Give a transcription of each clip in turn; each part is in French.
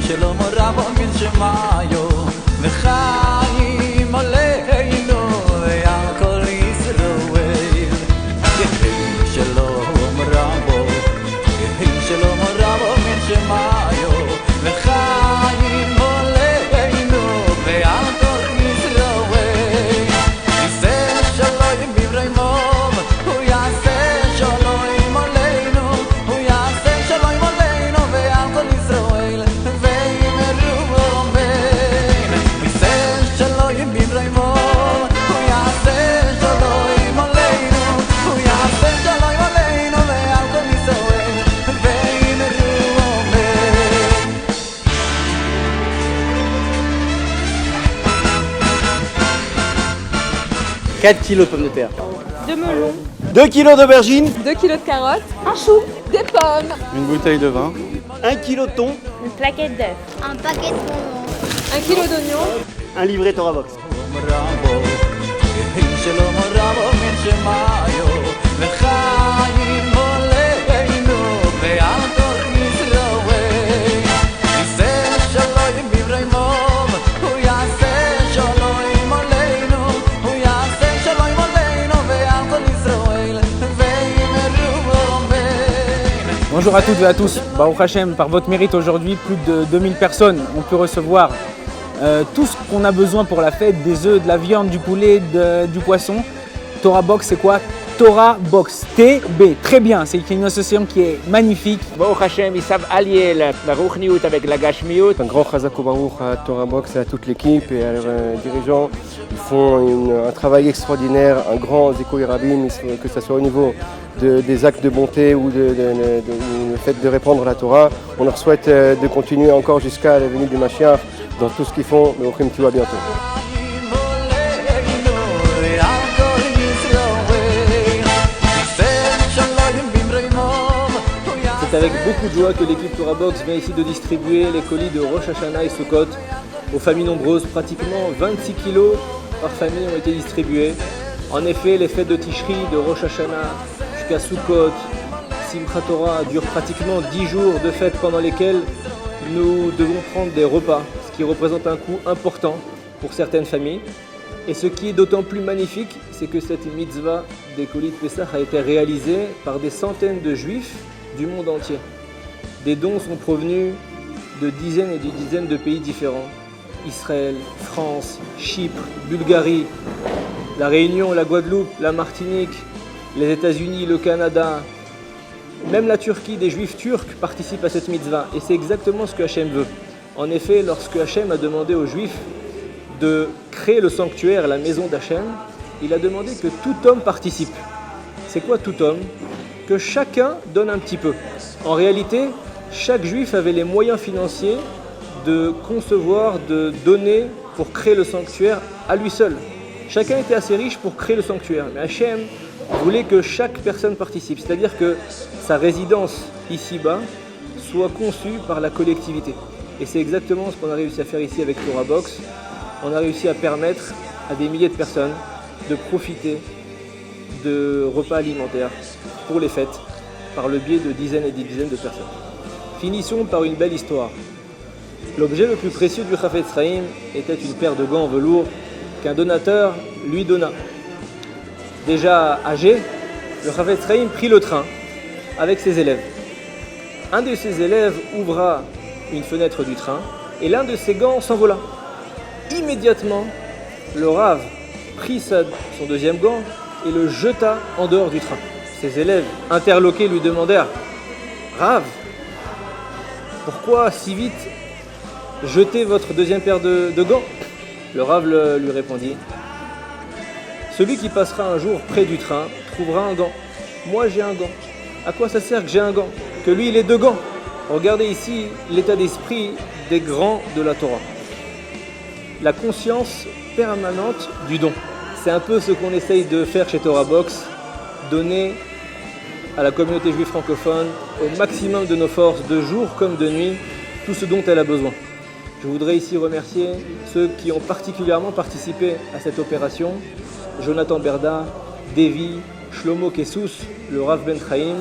שלום רבו מן שמאיו וחיים עלינו ועל כל ישראל יהי שלום רבו מן שמאיו וחיים עלינו ועל כל ישראל יעשה שלום בברמום הוא יעשה שלום עלינו הוא יעשה שלום עלינו ועל כל ישראל ויאמרו אמן יעשה שלום בברמום הוא יעשה שלום עלינו הוא יעשה שלום עלינו ועל כל ישראל ויאמרו אמן 4 kilos de pommes de terre, 2 melons, 2 kilos d'aubergines, 2 kilos de carottes, un chou, des pommes, une bouteille de vin, 1 kilo de thon, une plaquette d'œufs, un paquet de bonbons, 1 kilo d'oignons, un livret Torah Box. רבו יהי שלום רבו מן שמאיו וחיים עלינו ועל כל ישראל יעשה שלום בברמום הוא יעשה שלום עלינו הוא יעשה שלום עלינו ועל כל ישראל ויאמרו אמן Bonjour à toutes et à tous. Baruch Hashem, par votre mérite aujourd'hui, plus de 2000 personnes ont pu recevoir tout ce qu'on a besoin pour la fête, des œufs, de la viande, du poulet, du poisson. Torah Box, c'est quoi? Torah Box, TB, très bien, c'est une association qui est magnifique. Baruch Hashem, ils savent allier la Baruchniut avec la Gashmiut. Un grand chazak au Baruch à Torah Box et à toute l'équipe et à leurs dirigeants. Ils font un travail extraordinaire, un grand Zikoui Rabim, que ce soit au niveau des actes de bonté ou le fait de répandre la Torah. On leur souhaite de continuer encore jusqu'à la venue du Mashiach dans tout ce qu'ils font. Mais au Khim Tua bientôt. C'est avec beaucoup de joie que l'équipe Torah Box vient ici de distribuer les colis de Rosh Hashanah et Sukkot aux familles nombreuses. Pratiquement 26 kilos par famille ont été distribués. En effet, les fêtes de Tishri, de Rosh Hashanah jusqu'à Sukkot, Simchat Torah durent pratiquement 10 jours de fêtes pendant lesquels nous devons prendre des repas, ce qui représente un coût important pour certaines familles. Et ce qui est d'autant plus magnifique, c'est que cette mitzvah des colis de Pessah a été réalisée par des centaines de juifs du monde entier. Des dons sont provenus de dizaines et de dizaines de pays différents. Israël, France, Chypre, Bulgarie, la Réunion, la Guadeloupe, la Martinique, les États-Unis, le Canada, même la Turquie, des juifs turcs participent à cette mitzvah. Et c'est exactement ce que Hachem veut. En effet, lorsque Hachem a demandé aux juifs de créer le sanctuaire, la maison d'Hachem, il a demandé que tout homme participe. C'est quoi tout homme? Que chacun donne un petit peu. En réalité, chaque juif avait les moyens financiers de concevoir, de donner pour créer le sanctuaire à lui seul. Chacun était assez riche pour créer le sanctuaire. Mais Hachem voulait que chaque personne participe, c'est-à-dire que sa résidence ici-bas soit conçue par la collectivité. Et c'est exactement ce qu'on a réussi à faire ici avec Torah Box. On a réussi à permettre à des milliers de personnes de profiter de repas alimentaires pour les fêtes par le biais de dizaines et de dizaines de personnes. Finissons par une belle histoire. L'objet le plus précieux du Chafetz Chaim était une paire de gants en velours qu'un donateur lui donna. Déjà âgé, le Chafetz Chaim prit le train avec ses élèves. Un de ses élèves ouvra une fenêtre du train et l'un de ses gants s'envola. Immédiatement, le Rav prit son deuxième gant et le jeta en dehors du train. Ses élèves, interloqués, lui demandèrent « Rav, pourquoi si vite jeter votre deuxième paire de gants ?» Le Rav lui répondit « Celui qui passera un jour près du train trouvera un gant. Moi j'ai un gant. À quoi ça sert que j'ai un gant? Que lui il ait 2 gants. Regardez ici l'état d'esprit des grands de la Torah. La conscience permanente du don. C'est un peu ce qu'on essaye de faire chez Torah Box, donner à la communauté juive francophone au maximum de nos forces, de jour comme de nuit, tout ce dont elle a besoin. Je voudrais ici remercier ceux qui ont particulièrement participé à cette opération, Jonathan Berda, Devi, Shlomo Kessous, le Rav Ben Chaim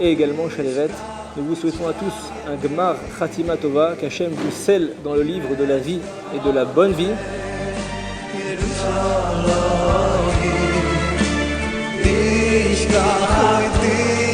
et également Chaleret. Nous vous souhaitons à tous un Gmar Khatima Tova, qu'Hachem vous scelle dans le livre de la vie et de la bonne vie. Ich kann heute